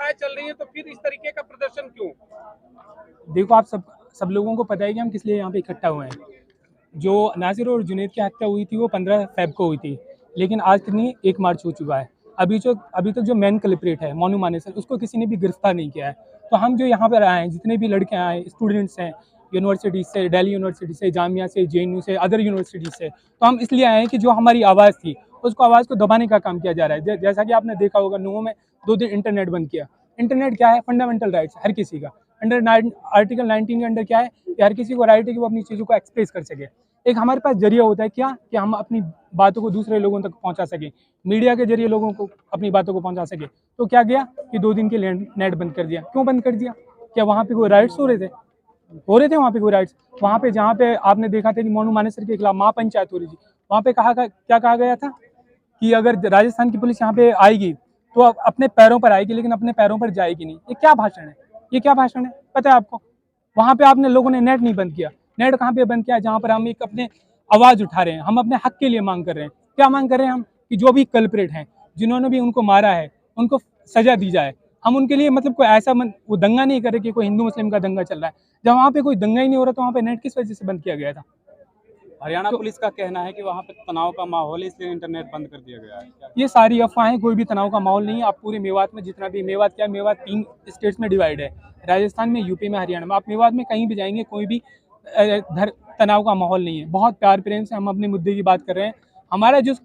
व्यवस्थाएं चल रही है, तो फिर इस तरीके का प्रदर्शन क्यों? देखो, आप सब लोगों को पता है कि हम किस लिए यहाँ पे इकट्ठा हुए हैं। जो नासिर और जुनैद की हत्या हुई थी वो 15 फ़ेब को हुई थी, लेकिन आज कितनी 1 मार्च हो चुका है। अभी तक जो मेन कल्प्रिट है मोनू मानेसर, उसको किसी ने भी गिरफ्तार नहीं किया है। तो हम जो यहाँ पर आए हैं, जितने भी लड़के आए हैं, स्टूडेंट्स हैं यूनिवर्सिटी से, दिल्ली यूनिवर्सिटी से, जामिया से, JNU से, अदर यूनिवर्सिटी से, तो हम इसलिए आए हैं कि जो हमारी आवाज़ थी उसको आवाज़ को दबाने का काम किया जा रहा है। जैसा कि आपने देखा होगा, नुओं में 2 दिन इंटरनेट बंद किया। इंटरनेट क्या है? फंडामेंटल राइट्स हर किसी का। आर्टिकल 19 के अंडर क्या है कि हर किसी को राइट है कि वो अपनी चीज़ों को एक्सप्रेस कर सके। एक हमारे पास जरिया होता है क्या, कि हम अपनी बातों को दूसरे लोगों तक पहुंचा सकें, मीडिया के जरिए लोगों को अपनी बातों को पहुंचा सके। तो क्या किया कि 2 दिन के लिए नेट बंद कर दिया। क्यों बंद कर दिया? क्या वहाँ पे कोई राइट्स हो रहे थे? वहाँ पे कोई राइट्स? वहाँ पे जहाँ पे आपने देखा था कि मोनू मानेसर के खिलाफ महापंचायत हो रही थी, वहाँ पे क्या कहा गया था कि अगर राजस्थान की पुलिस यहाँ पे आएगी तो अपने पैरों पर आएगी, लेकिन अपने पैरों पर जाएगी नहीं। ये क्या भाषण है? ये क्या भाषण है? पता है आपको? वहाँ पे आपने लोगों ने नेट नहीं बंद किया। नेट कहाँ पे बंद किया? जहाँ पर हम एक अपने आवाज़ उठा रहे हैं, हम अपने हक के लिए मांग कर रहे हैं। क्या मांग कर रहे हैं हम? कि जो भी कल्प्रेट हैं, जिन्होंने भी उनको मारा है, उनको सजा दी जाए। हम उनके लिए मतलब कोई ऐसा वो दंगा नहीं करे कि कोई हिंदू मुस्लिम का दंगा चल रहा है। जब वहाँ पे कोई दंगा ही नहीं हो रहा तो वहाँ पे नेट किस वजह से बंद किया गया था? हरियाणा पुलिस का कहना है कि वहाँ पे तनाव का माहौल है, इसलिए इंटरनेट बंद कर दिया गया है। ये सारी अफवाहें, कोई भी तनाव का माहौल नहीं है। आप पूरे मेवात में जितना भी, मेवात क्या, मेवात 3 स्टेट्स में डिवाइड है, राजस्थान में, यूपी में, हरियाणा में। आप मेवात में कहीं भी जाएंगे, कोई भी तनाव का माहौल नहीं है। बहुत प्यार प्रेम से हम अपने मुद्दे की बात कर रहे हैं। हमारा जो,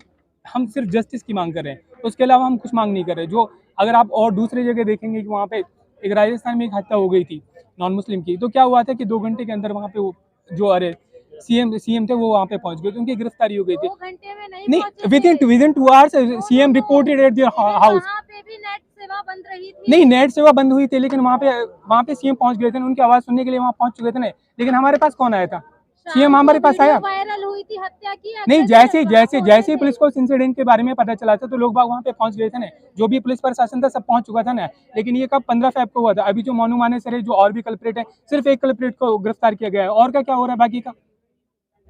हम सिर्फ जस्टिस की मांग कर रहे हैं, उसके अलावा हम कुछ मांग नहीं कर रहे। जो अगर आप और दूसरी जगह देखेंगे कि वहाँ पे एक राजस्थान में एक हत्या हो गई थी नॉन मुस्लिम की, तो क्या हुआ था कि 2 घंटे के अंदर वहाँ पे वो जो सीएम थे वो वहाँ पे पहुँच गए, तो उनकी गिरफ्तारी हो गई थी। 2 घंटे में नहीं, within 2 hours CM reported eight their house. वहाँ पे भी नेट सेवा बंद रही थी। नहीं, नेट सेवा बंद हुई थी, लेकिन वहाँ पे सीएम पहुँच गए थे, उनकी आवाज़ सुनने के लिए वहाँ पहुँच चुके थे ना। लेकिन हमारे पास कौन आया था? सीएम हमारे पास आया वायरल हुई थी हत्या की। नहीं। जैसे ही पुलिस को इस इंसिडेंट के बारे में पता चला था, तो लोग बाग वहाँ पे पहुँच गए थे ना। जो भी पुलिस प्रशासन था सब पहुँच चुका था ना। लेकिन ये कब? 15 फ़ेब को हुआ था। अभी जो मोनू मानेसर है, जो और भी कल्प्रेट है, सिर्फ एक कल्प्रेट को गिरफ्तार किया गया है। और क्या हो रहा है बाकी का?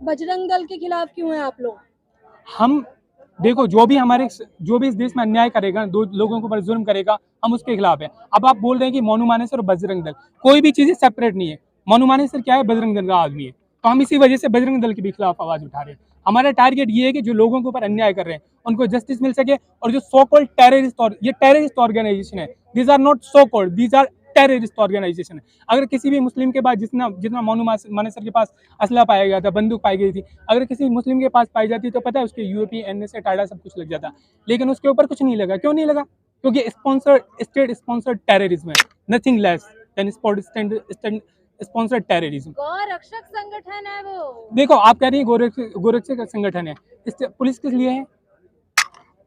बजरंग दल के खिलाफ क्यों है आप लोग? हम देखो, जो भी इस देश में अन्याय करेगा, 2 लोगों के ऊपर जुल्म करेगा, हम उसके खिलाफ है। अब आप बोल रहे हैं कि मोनू मानेसर और बजरंग दल, कोई भी चीज़ें सेपरेट नहीं है। मोनू मानेसर क्या है? बजरंग दल का आदमी है। तो हम इसी वजह से बजरंग दल के भी खिलाफ आवाज़ उठा रहे हैं। हमारा टारगेट ये है कि जो लोगों के ऊपर अन्याय कर रहे हैं उनको जस्टिस मिल सके। और जो सो कॉल्ड टेररिस्ट, और ये टेररिस्ट ऑर्गेनाइजेशन है, these are not so called, these are terrorist organisation है। अगर किसी भी मुस्लिम के पास जितना मोनू मानेसर के पास असला पाया गया था, बंदूक पाई गई थी, अगर किसी मुस्लिम के पास पाई जाती तो पता है उसके यूएपी, NSA, टाडा सब कुछ लग जाता। लेकिन उसके ऊपर कुछ नहीं लगा। क्यों नहीं लगा? क्योंकि स्टेट स्पॉन्सर्ड टेररिज्म है, nothing less than sponsored terrorism. गौरक्षक संगठन है वो। देखो, आप कह रही हैं गोरक्षक संगठन है। पुलिस किस लिए है?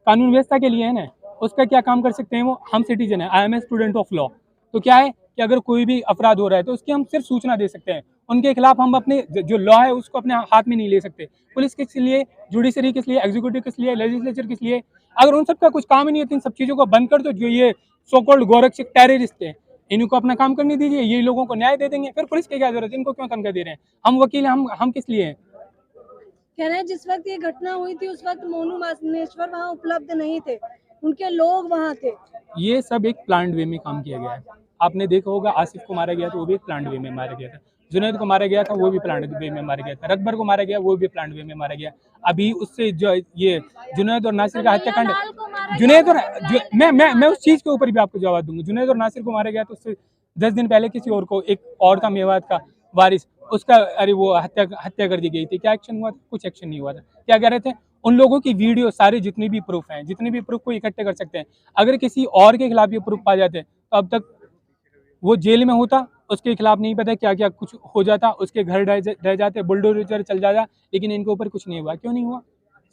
कानून व्यवस्था के लिए है ना। उसका क्या काम कर सकते हैं वो? हम सिटीजन है, I am a student of law. तो क्या है कि अगर कोई भी अपराध हो रहा है तो उसकी हम सिर्फ सूचना दे सकते हैं। उनके खिलाफ हम अपने जो लॉ है उसको अपने हाथ में नहीं ले सकते। पुलिस किस लिए, जुडिशरी किस लिए, एग्जीक्यूटिव किस लिए, लेजिस्लेचर किस लिए? अगर उन सबका कुछ काम ही नहीं है तो इन सब चीज़ों को बंद कर दो। जो ये सो कॉल्ड गोरक्षक टेररिस्ट है, इनको अपना काम करने दीजिए, ये लोगों को न्याय दे देंगे। फिर पुलिस की क्या जरूरत है? इनको क्यों तनख्वाह दे रहे हैं? हम वकील हैं, हम किस लिए हैं? कह रहे हैं जिस वक्त ये घटना हुई थी उस वक्त मोनू मानेसर वहाँ उपलब्ध नहीं थे, उनके लोग वहाँ थे। ये सब एक प्लान्ड वे में काम किया गया है। आपने देखा होगा, आसिफ को मारा गया था, वो भी प्लान्ड वे में मारा गया था। जुनैद को मारा गया था, वो भी प्लान्ड वे में मारा गया था। रकबर को मारा गया, वो भी प्लान्ड वे में मारा गया। अभी उससे जो ये जुनैद और नासिर का हत्याकांड, जुनैद और मैं उस चीज़ के ऊपर भी आपको जवाब दूंगा। जुनैद और नासिर को मारा गया तो उससे 10 दिन पहले किसी और को, एक और था मेवात का वारिस, उसका वो हत्या कर दी गई थी। क्या एक्शन हुआ था? कुछ एक्शन नहीं हुआ था। क्या कह रहे थे? उन लोगों की वीडियो, सारे जितने भी प्रूफ हैं, जितने भी प्रूफ को इकट्ठे कर सकते हैं, अगर किसी और के खिलाफ ये प्रूफ पा जाते तो अब तक वो जेल में होता, उसके खिलाफ नहीं पता क्या क्या कुछ हो जाता, उसके घर रह जाते, बुलडोजर चल जाता। लेकिन इनके ऊपर कुछ नहीं हुआ। क्यों नहीं हुआ?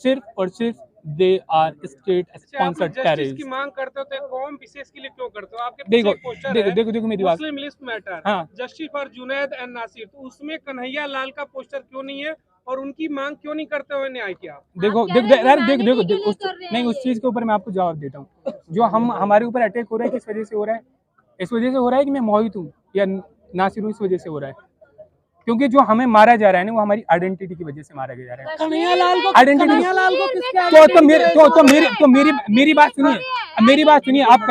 सिर्फ और सिर्फ they are state sponsored terrorist की मांग करते हो तो कौम विशेष के लिए क्यों करते हो? आपके देखो पोस्टर देखो है, देखो देखो मेरी बात। मुस्लिम लिस्ट मैटर, हाँ, justice for Junaid and Nasir, तो उसमें कन्हैया लाल का पोस्टर क्यों नहीं है और उनकी मांग क्यों नहीं करते हुए न्याय किया? देखो नहीं, उस चीज़ के ऊपर मैं आपको जवाब देता हूँ। जो हमारे ऊपर अटैक हो रहा है, किस वजह से हो रहा है? इस वजह से हो रहा है कि मैं मोहित हूँ या नासिर हूँ, इस वजह से हो रहा है। क्योंकि जो हमें मारा जा रहा है ना, वो हमारी आइडेंटिटी की वजह से मारा जा रहा है। कन्हैया लाल को आइडेंटिटी किसके तो मेरी बात सुनिए। मेरी बात सुनिए, आप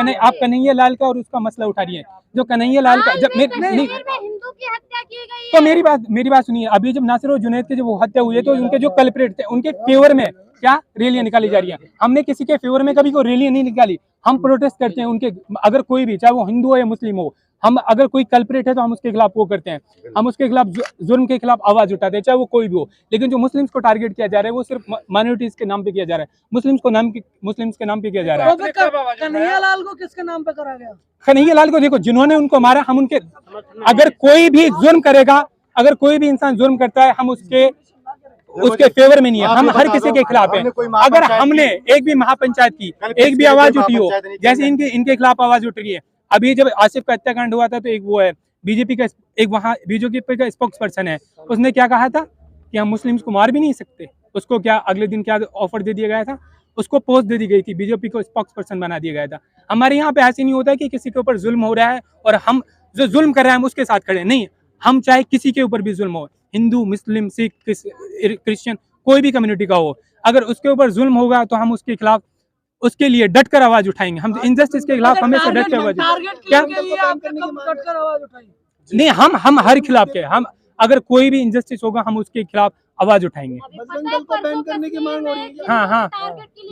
कन्हैया लाल का और उसका मसला उठा रही है। जो कन्हैया लाल का जब नहीं हिंदू की हत्या की गई तो मेरी बात सुनिए, अभी जब नासिर और जुनैद के जब वो हत्या हुई है तो उनके जो कल्प्रेट थे उनके फेवर में क्या रैलियां निकाली जा रही है। हमने किसी के फेवर में कभी कोई रैली नहीं निकाली। हम प्रोटेस्ट करते हैं उनके, अगर कोई भी, चाहे वो हिंदू हो या मुस्लिम हो, हम अगर कोई कल्प्रेट है तो हम उसके खिलाफ वो करते हैं, हम उसके खिलाफ जुर्म के खिलाफ आवाज उठाते हैं, चाहे वो कोई भी हो। लेकिन जो मुस्लिम्स को टारगेट किया जा रहा है वो सिर्फ माइनॉरिटीज के नाम पे किया जा रहा है, मुस्लिम्स के नाम पे किया जा रहा है। कन्हैया लाल को किसके नाम पे करा गया? कन्हैया लाल को देखो, जिन्होंने उनको मारा, हम उनके, अगर कोई भी जुर्म करेगा, अगर कोई भी इंसान जुर्म करता है, हम उसके फेवर में नहीं है, हम हर किसी के खिलाफ है। अगर हमने एक भी महापंचायत की एक भी आवाज उठी हो, जैसे इनके खिलाफ आवाज उठ रही है। अभी जब आसिफ का हत्याकांड हुआ था तो एक वो है बीजेपी का, एक वहाँ बीजेपी का स्पोक्स पर्सन है, उसने क्या कहा था कि हम मुस्लिम्स को मार भी नहीं सकते। उसको क्या अगले दिन क्या ऑफर दे दिया गया था, उसको पोस्ट दे दी गई थी, बीजेपी को स्पोक्स पर्सन बना दिया गया था। हमारे यहाँ पे ऐसे नहीं होता कि किसी के ऊपर जुल्म हो रहा है और हम जो जुल्म कर रहे हैं हम उसके साथ खड़े नहीं। हम चाहे किसी के ऊपर भी जुल्म हो, हिंदू, मुस्लिम, सिख, क्रिश्चियन, कोई भी कम्युनिटी का हो, अगर उसके ऊपर जुल्म होगा तो हम उसके खिलाफ, उसके लिए डट कर आवाज उठाएंगे। हम इनजस्टिस के खिलाफ हमेशा डट कर आवाज क्या नहीं, हम हर खिलाफ के, हम अगर कोई भी इनजस्टिस होगा हम उसके खिलाफ आवाज उठाएंगे। हाँ,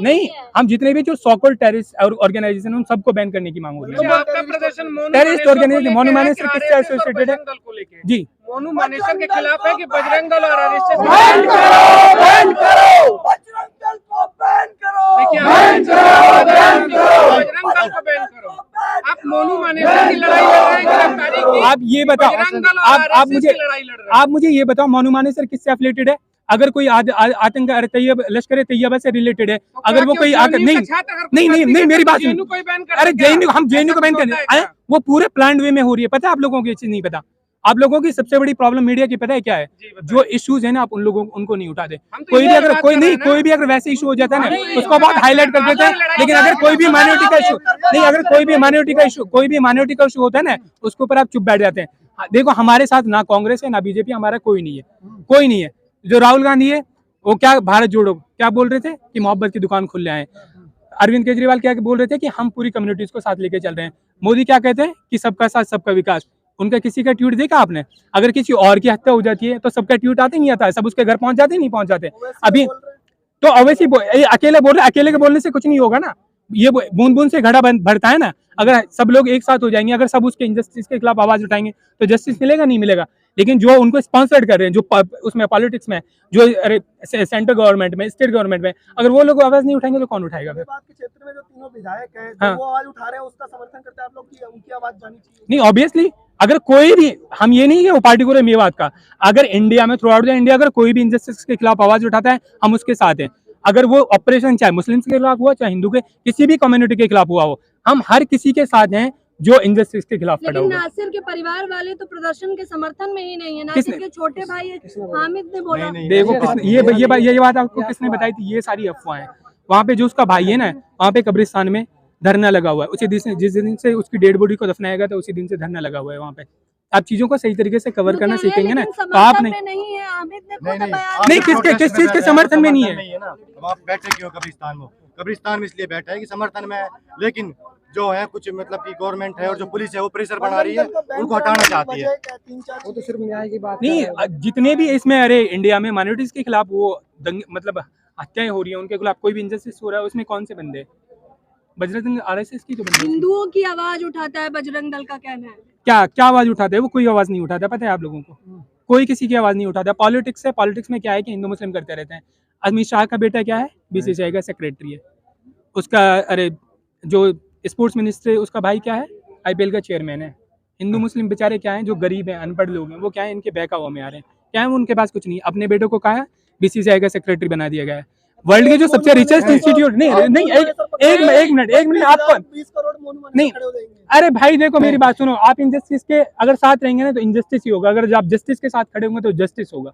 नहीं, हम जितने भी जो सॉकल टेररिस्ट और ऑर्गेनाइजेशन उन सबको बैन करने की मांग हो रही है। आपका प्रदर्शन टेररिस्ट ऑर्गेनाइजेशन मोनू मानेसर किससे एसोसिएटेड है जी? मोनू मानेसर के खिलाफ है कि बजरंग दल और आरएसएस? बजरंग दल को बैन करो। आप मोनू मानेसर की लड़ाई लड़ रहे हैं, गिरफ्तारी की। आप ये बताओ, बजरंग दल और आरएसएस की लड़ाई लड़ रहे हैं। आप मुझे ये बताओ, मोनू मानेसर किससे एफिलिएटेड है? अगर कोई आतंक लश्कर तैयबा से रिलेटेड है, अगर वो कोई आकर नहीं, मेरी बात सुनो। अरे जेएनयू, हम जेएनयू को बैन कर, वो पूरे प्लान्ड वे में हो रही है। पता है आप लोगों को ये चीज नहीं पता? आप लोगों की सबसे बड़ी प्रॉब्लम मीडिया की पता है क्या है? जो इश्यूज है ना, आप उनको नहीं उठाते। कोई भी अगर वैसे इशू हो जाता है ना उसको बहुत हाईलाइट कर देते हैं। लेकिन अगर कोई भी माइनॉरिटी का इशू नहीं, अगर कोई भी माइनॉरिटी का इशू होता है ना, उसके ऊपर आप चुप बैठ जाते हैं। देखो, हमारे साथ ना कांग्रेस है ना बीजेपी, हमारा कोई नहीं है। जो राहुल गांधी है वो क्या भारत जोड़ो क्या बोल रहे थे कि मोहब्बत की दुकान खुल जाए। अरविंद केजरीवाल क्या बोल रहे थे कि हम पूरी कम्युनिटीज को साथ लेके चल रहे हैं। मोदी क्या कहते हैं कि सबका साथ सबका विकास। उनका किसी का ट्वीट देखा आपने? अगर किसी और की हत्या हो जाती है तो सबका ट्वीट आते नहीं आता है, सब उसके घर पहुंच जाते नहीं पहुंच जाते। अभी तो ऑब्वियसली अकेले बोल रहे, अकेले के बोलने से कुछ नहीं होगा ना। ये बूंद बूंद से घड़ा भरता है ना। अगर सब लोग एक साथ हो जाएंगे, अगर सब उसके इनजस्टिस के खिलाफ आवाज उठाएंगे तो जस्टिस मिलेगा नहीं मिलेगा। लेकिन जो उनको स्पॉन्सर्ड कर रहे हैं, जो उसमें पॉलिटिक्स में, जो सेंट्रल गवर्नमेंट में, स्टेट गवर्नमेंट में, अगर वो लोग आवाज नहीं उठाएंगे तो कौन उठाएगा फिर? बात के क्षेत्र में जो तीनों विधायक हैं, हाँ। वो आवाज उठा रहे हैं, उसका समर्थन करते हैं आप लोग की उनकी आवाज जानी चाहिए? नहीं, ऑब्वियसली अगर कोई भी, हम ये नहीं है वो पार्टिकुलर मेवात का, अगर इंडिया में थ्रू आउट द इंडिया अगर कोई भी इनजस्टिस के खिलाफ आवाज उठाता है हम उसके साथ हैं। अगर वो ऑपरेशन चाहे मुस्लिम्स के खिलाफ हुआ चाहे हिंदू के किसी भी कम्युनिटी के खिलाफ हुआ हो, हम हर किसी के साथ हैं जो इनजस्टिस के खिलाफ खड़ा लेकिन होगा। नासिर के परिवार वाले तो प्रदर्शन के समर्थन में ही नहीं है। नासिर के छोटे भाई हामिद ने बोला, देखो ये बात आपको किसने बताई थी? ये सारी अफवाहें। वहाँ पे जो उसका भाई है ना, वहाँ पे कब्रिस्तान में धरना लगा हुआ है। उसी दिन से, जिस दिन से उसकी डेड बॉडी को दफनाया गया था, उसी दिन से धरना लगा हुआ है वहाँ पे। आप चीजों को सही तरीके से कवर करना सीखेंगे ना तो आप नहीं है। हामिद ने खुद बयान नहीं, किस चीज के समर्थन में नहीं है? आप बैठे क्यों कब्रिस्तान में? कब्रिस्तान में इसलिए बैठा है कि समर्थन में है, लेकिन जो है कुछ मतलब की गवर्नमेंट है और जो पुलिस है वो प्रेशर बना रही है, उनको हटाना चाहती है। वो तो सिर्फ न्याय की बात नहीं, जितने भी इसमें, अरे इंडिया में माइनॉरिटीज के खिलाफ वो मतलब हत्याएं हो रही है, उनके खिलाफ कोई भी इंजस्टिस हो रहा है, उसमें कौन से बंदे? बजरंग आरएसएस की तो बंदे। हिंदुओं की आवाज उठाता है बजरंग दल का कहना है। क्या आवाज उठाते हैं? वो कोई आवाज नहीं उठाता, पता है आप लोगों को? कोई किसी की आवाज नहीं उठाता। पॉलिटिक्स है, पॉलिटिक्स में क्या है कि हिंदू मुस्लिम करते रहते हैं। अमित शाह का बेटा क्या है? बीसीसीआई का सेक्रेटरी है। उसका अरे जो स्पोर्ट्स मिनिस्टर है उसका भाई क्या है? आईपीएल का चेयरमैन है। हिंदू मुस्लिम बेचारे क्या है, जो गरीब हैं, अनपढ़ लोग हैं, वो क्या है, इनके बहकावे में आ रहे हैं। क्या है, उनके पास कुछ नहीं। अपने बेटों को कहा है बीसीसीआई का सेक्रेटरी बना दिया गया है। वर्ल्ड के जो सबसे रिचेस्ट इंस्टीट्यूट, नहीं एक मिनट आपको 20 करोड़ मोनू नहीं, खड़े हो जाएंगे। अरे भाई देखो मेरी बात सुनो, आप इंजस्टिस के अगर साथ रहेंगे ना तो इंजस्टिस ही होगा, अगर आप जस्टिस के साथ खड़े होंगे तो जस्टिस होगा।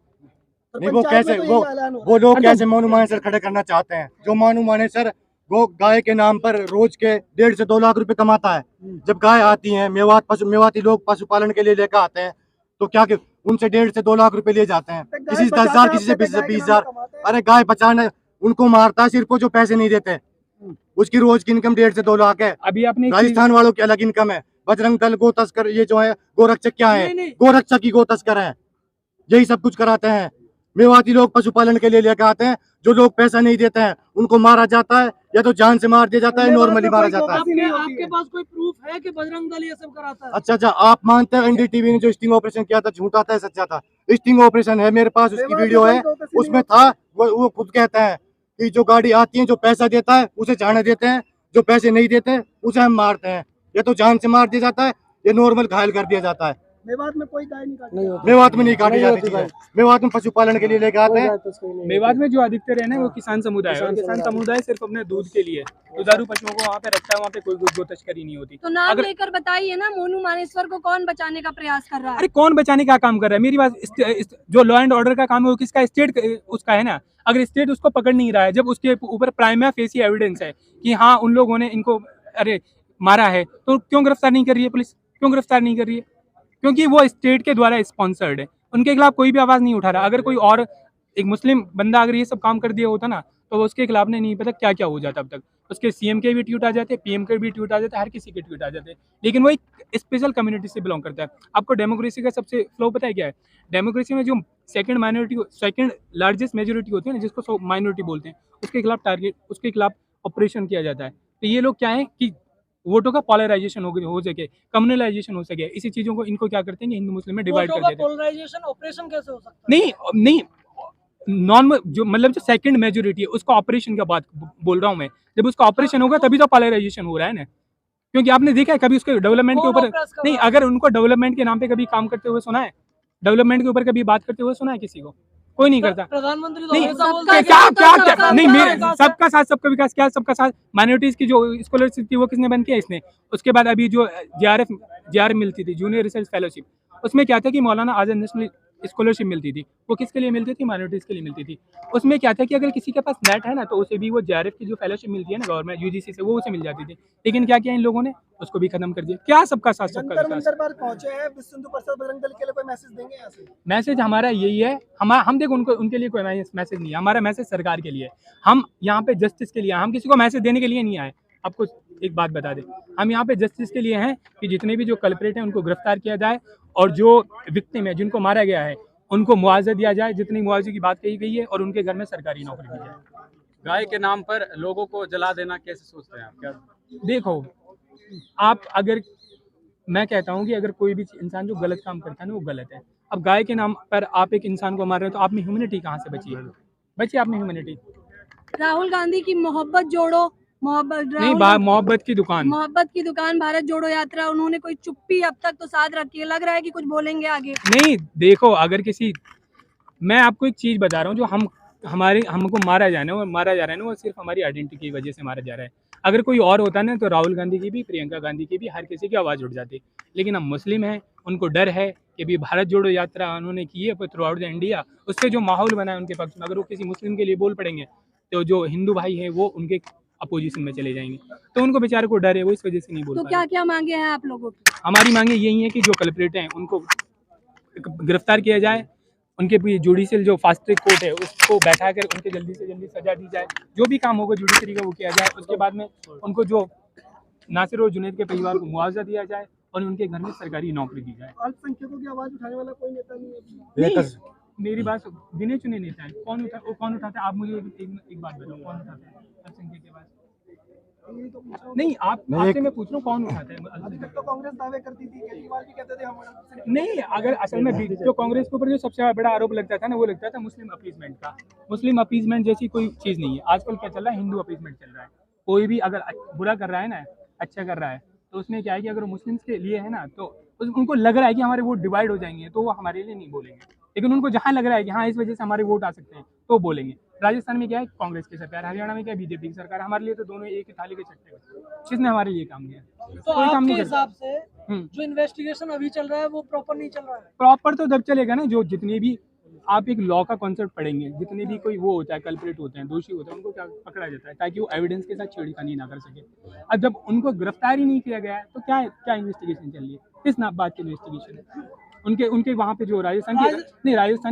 नहीं, वो कैसे वो लोग कैसे मोनू मानेसर खड़े करना चाहते हैं? जो मोनू मानेसर वो गाय के नाम पर रोज के 1.5 से 2 लाख रुपए कमाता है। जब गाय आती है, मेवाती लोग पशुपालन के लिए लेकर आते हैं, तो क्या कि उनसे 1.5 से 2 लाख रुपए ले जाते हैं। किसी से 10,000, किसी से 20,000। अरे गाय बचाने उनको मारता है सिर्फ वो जो पैसे नहीं देते। उसकी रोज की इनकम 1.5 से 2 लाख है। अभी आपने एक चीज- राजस्थान वालों की अलग इनकम है। बजरंग दल गो तस्कर ये जो है गोरक्षक क्या है, गोरक्षक की गो तस्कर है, यही सब कुछ कराते हैं। मेवाती लोग पशुपालन के लिए लेकर आते हैं, जो लोग पैसा नहीं देते हैं उनको मारा जाता है, या तो जान से मार दिया जाता है, नॉर्मली मारा जाता है। आपके पास कोई प्रूफ है कि बजरंग दल ये सब कराता है? अच्छा, आप मानते हैं एनडीटीवी ने जो स्टिंग ऑपरेशन किया था झूठा था सच्चा था? स्टिंग ऑपरेशन है मेरे पास, उसकी वीडियो है, उसमें था वो खुद कहते हैं कि जो गाड़ी आती है जो पैसा देता है उसे जाने देते हैं, जो पैसे नहीं देते उसे हम मारते हैं, या तो जान से मार दिया जाता है या नॉर्मल घायल कर दिया जाता है। मेवात में कोई गाय नहीं काटी? मेवात में नहीं काटी जाती है, मेवात में पशुपालन के लिए लेके आते हैं। मेवात में जो अधिकतर है ना वो किसान समुदाय है, और किसान समुदाय सिर्फ अपने दूध के लिए दुधारू पशुओं को वहाँ पे रखता है, वहाँ पे कोई गो तस्करी नहीं होती। तो नाम अगर- लेकर बताइए ना, मोनू मानेश्वर को कौन बचाने का प्रयास कर रहा है? अरे कौन बचाने का काम कर रहा है? मेरी बात, जो लॉ एंड ऑर्डर का काम है वो किसका? स्टेट उसका है ना। अगर स्टेट उसको पकड़ नहीं रहा है, जब उसके ऊपर प्राइमा फेसी एविडेंस है कि हाँ उन लोगों ने इनको मारा है, तो क्यों गिरफ्तार नहीं कर रही है पुलिस? क्यों गिरफ्तार नहीं कर रही है? क्योंकि वो स्टेट के द्वारा स्पॉन्सर्ड है, उनके खिलाफ कोई भी आवाज नहीं उठा रहा। अगर कोई और एक मुस्लिम बंदा अगर ये सब काम कर दिया होता ना, तो उसके खिलाफ नहीं पता क्या क्या हो जाता अब तक। उसके सीएम के भी ट्वीट आ जाते, पीएम के भी ट्वीट आ जाते, हर किसी के ट्वीट आ जाते, लेकिन वो एक स्पेशल कम्युनिटी से बिलोंग करता है। आपको डेमोक्रेसी का सबसे फ्लो पता है क्या है? डेमोक्रेसी में जो सेकंड लार्जेस्ट मेजोरिटी होती है ना, जिसको माइनॉरिटी बोलते हैं, उसके खिलाफ ऑपरेशन किया जाता है। तो ये लोग क्या है कि वोटों का पोलराइजेशन हो सके, कम्युनलाइजेशन हो सके, इसी चीजों को इनको क्या करते हैं कि हिंदू मुस्लिम में डिवाइड कर देते हैं। पोलराइजेशन ऑपरेशन कैसे हो सकता है? नहीं नॉर्मल जो मतलब जो सेकंड मेजोरिटी है उसका ऑपरेशन का बात बोल रहा हूँ मैं। जब उसका ऑपरेशन होगा तभी तो पोलराइजेशन हो रहा है ना, क्योंकि आपने देखा है कभी उसके डेवलपमेंट के ऊपर नहीं, अगर उनको डेवलपमेंट के नाम पे कभी काम करते हुए सुना है, डेवलपमेंट के ऊपर कभी बात करते हुए सुना है किसी को? कोई नहीं करता। प्रधानमंत्री नहीं हमेशा बोलते हैं क्या कि क्या सबका क्या साथ, नहीं, सबका मेरे विकास। सबका साथ सबका विकास क्या? सबका साथ माइनॉरिटीज की जो स्कॉलरशिप थी वो किसने बंद किया? इसने। उसके बाद अभी जो जेआरएफ मिलती थी, जूनियर रिसर्च फेलोशिप, उसमें क्या था कि मौलाना आजाद नेशनल स्कॉलरशिप मिलती थी, वो किसके लिए मिलती थी? माइनॉरिटीज के लिए मिलती थी। उसमें क्या था कि अगर किसी के पास नेट है ना तो उसे भी वो जेआरएफ की जो फेलोशिप मिलती है ना गवर्नमेंट यूजीसी से, वो उसे मिल जाती थी। लेकिन क्या किया इन लोगों ने? उसको भी खत्म कर दिया। क्या सबका साथ सबका जंतर विकास? मंतर पर पहुंचे हैं विश्व हिंदू परिषद बजरंग दल के लिए, कोई मैसेज देंगे यहाँ से? मैसेज हमारा यही है, हम देखो उनके लिए कोई मैसेज नहीं है, हमारा मैसेज सरकार के लिए है। हम यहाँ पे जस्टिस के लिए, हम किसी को मैसेज देने के लिए नहीं आए। आपको एक बात बता दें, हम यहाँ पे जस्टिस के लिए हैं कि जितने भी जो कल्प्रेट हैं उनको गिरफ्तार किया जाए, और जो विक्टिम है जिनको मारा गया है उनको मुआवजा दिया जाए, जितनी मुआवजे की बात कही गई है, और उनके घर में सरकारी नौकरी दी जाए। गाय के नाम पर लोगों को जला देना कैसे सोचते हैं आप? क्या देखो आप, अगर मैं कहता हूँ कि अगर कोई भी इंसान जो गलत काम करता है ना वो गलत है। अब गाय के नाम पर आप एक इंसान को मार रहे हो तो आप में ह्यूमैनिटी कहाँ से बची है? बची आप में ह्यूमैनिटी? राहुल गांधी की मोहब्बत जोड़ो, नहीं, मोहब्बत की दुकान, मोहब्बत की दुकान, भारत जोड़ो यात्रा, उन्होंने कोई चुप्पी अब तक तो साथ रखी है, लग रहा है कि कुछ बोलेंगे आगे। नहीं देखो, अगर किसी, मैं आपको एक चीज बता रहा हूँ, जो हमको मारा जा रहा है ना, वो सिर्फ हमारी आइडेंटिटी की वजह से मारा जा रहा है। अगर कोई और होता ना तो राहुल गांधी की भी, प्रियंका गांधी की भी, हर किसी की आवाज़ उठ जाती। लेकिन हम मुस्लिम हैं, उनको डर है कि भी भारत जोड़ो यात्रा उन्होंने की है थ्रू आउट द इंडिया, उससे जो माहौल बना है उनके पक्ष में, अगर वो किसी मुस्लिम के लिए बोल पड़ेंगे तो जो हिंदू भाई है वो उनके अपोजिशन में चले जाएंगे, तो उनको बेचारे को डर है, वो इस वजह से नहीं बोल तो पा क्या रहे। क्या मांगे हैं आप लोगों की? हमारी मांगे यही है कि जो कल्प्रेट हैं उनको गिरफ्तार किया जाए, उनके भी जुडिशियल जो फास्ट ट्रैक कोर्ट है उसको बैठा कर उनके जल्दी से जल्दी सजा दी जाए, जो भी काम होगा जुडिशरी का वो किया जाए। उसके बाद में उनको जो नासिर और जुनैद के परिवार को मुआवजा दिया जाए और उनके घर में सरकारी नौकरी दी जाए। अल्पसंख्यकों की आवाज उठाने वाला कोई नेता नहीं है? नहीं, मेरी बात, गिने चुने नेता है, कौन उठाता है? आप मुझे एक बात बताओ, कौन उठाता है अल्पसंख्यक की आवाज? यही तो पूछ रहा हूँ। नहीं, आपसे मैं पूछ रहा हूँ कौन उठाता है अभी अल्पसंख्यक? तक तो कांग्रेस दावे करती थी, केजरीवाल भी कहते थे हम सिर्फ नहीं, अगर असल में जो कांग्रेस के ऊपर जो सबसे बड़ा आरोप लगता था ना, वो लगता था मुस्लिम अपीजमेंट का। मुस्लिम अपीजमेंट जैसी कोई चीज़ नहीं है। आजकल क्या चल रहा है? हिंदू अपीजमेंट चल रहा है। कोई भी अगर बुरा कर रहा है ना, अच्छा कर रहा है, तो उसमें क्या है कि अगर मुस्लिम्स के लिए है ना, तो उनको लग रहा है कि हमारे वोट डिवाइड हो जाएंगे, तो वो हमारे लिए नहीं बोलेंगे। लेकिन उनको जहाँ लग रहा है कि हाँ इस वजह से हमारे वोट आ सकते हैं तो बोलेंगे। राजस्थान में क्या है? कांग्रेस की सरकार, हरियाणा में क्या है? बीजेपी की सरकार। हमारे लिए तो दोनों एक ही थाली के चट्टे हैं। किसने हमारे लिए काम किया? तो कोई काम आपके नहीं करता। हिसाब से जो इन्वेस्टिगेशन अभी चल रहा है वो प्रॉपर नहीं चल रहा है? प्रॉपर तो जब चलेगा ना, जो जितने भी आप एक लॉ का कॉन्सेप्ट पढ़ेंगे, जितने भी कोई वो होता है, कल्प्रेट होते हैं, दोषी होते हैं, उनको क्या पकड़ा जाता है ताकि वो एविडेंस के साथ छेड़खानी ना कर सके। अब जब उनको गिरफ्तार ही नहीं किया गया है तो क्या इन्वेस्टिगेशन चल रही है? किस ना बात की इन्वेस्टिगेशन है? उनके वहाँ पे जो राजस्थान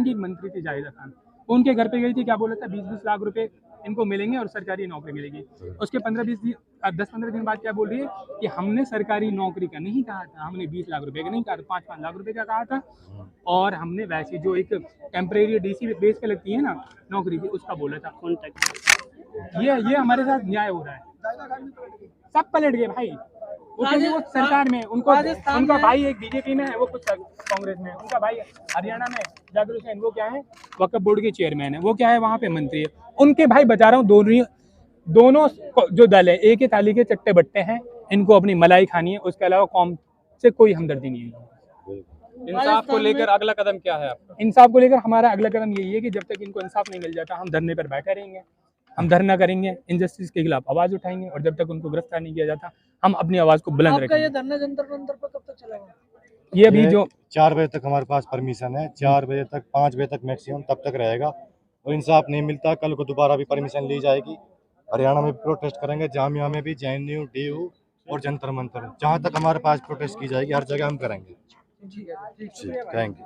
की एक मंत्री थी जाहिदा खान, वो उनके घर पे गई थी, क्या बोला था? 20-20 लाख रुपए इनको मिलेंगे और सरकारी नौकरी मिलेगी। उसके 10-15 दिन बाद क्या बोल रही है कि हमने सरकारी नौकरी का नहीं कहा था, हमने 20 लाख रुपए का नहीं कहा था, 5-5 लाख रुपए का कहा था, और हमने वैसे जो एक टेम्परेरी डीसी बेस पे लगती है ना नौकरी की, उसका बोला था। ये हमारे साथ न्याय हो रहा है। सब पलट गए भाई, क्योंकि वो सरकार में उनका भाई एक बीजेपी में है, वो कुछ कांग्रेस में है, उनका भाई हरियाणा में जाकिर हुसैन, वो क्या है वक्फ बोर्ड के चेयरमैन है, वो क्या है वहाँ पे मंत्री है। उनके भाई बता रहा हूँ, दोनों जो दल है एक ही थाली के चट्टे बट्टे हैं, इनको अपनी मलाई खानी है, उसके अलावा कौम से कोई हमदर्दी नहीं है। इंसाफ को लेकर अगला कदम क्या है आपका? इंसाफ को लेकर हमारा अगला कदम यही है कि जब तक इनको इंसाफ नहीं मिल जाता हम धरने पर बैठे रहेंगे, हम धरना करेंगे, इनजस्टिस के खिलाफ आवाज उठाएंगे, और जब तक उनको गिरफ्तार नहीं किया जाता हम अपनी आवाज को बुलंद आपका ये रखेंगे। धरना जंतर मंतर पर कब तक चलेगा? ये अभी जो 4 बजे तक हमारे पास परमिशन है, 4 बजे तक 5 बजे तक मैक्सिमम तब तक रहेगा, और इंसाफ नहीं मिलता कल को दोबारा भी परमिशन ली जाएगी। हरियाणा में प्रोटेस्ट करेंगे, जामिया में भी, JNU, DU और जंतर मंतर, जहाँ तक हमारे पास प्रोटेस्ट की जाएगी हर जगह हम करेंगे। ठीक है, थैंक यू।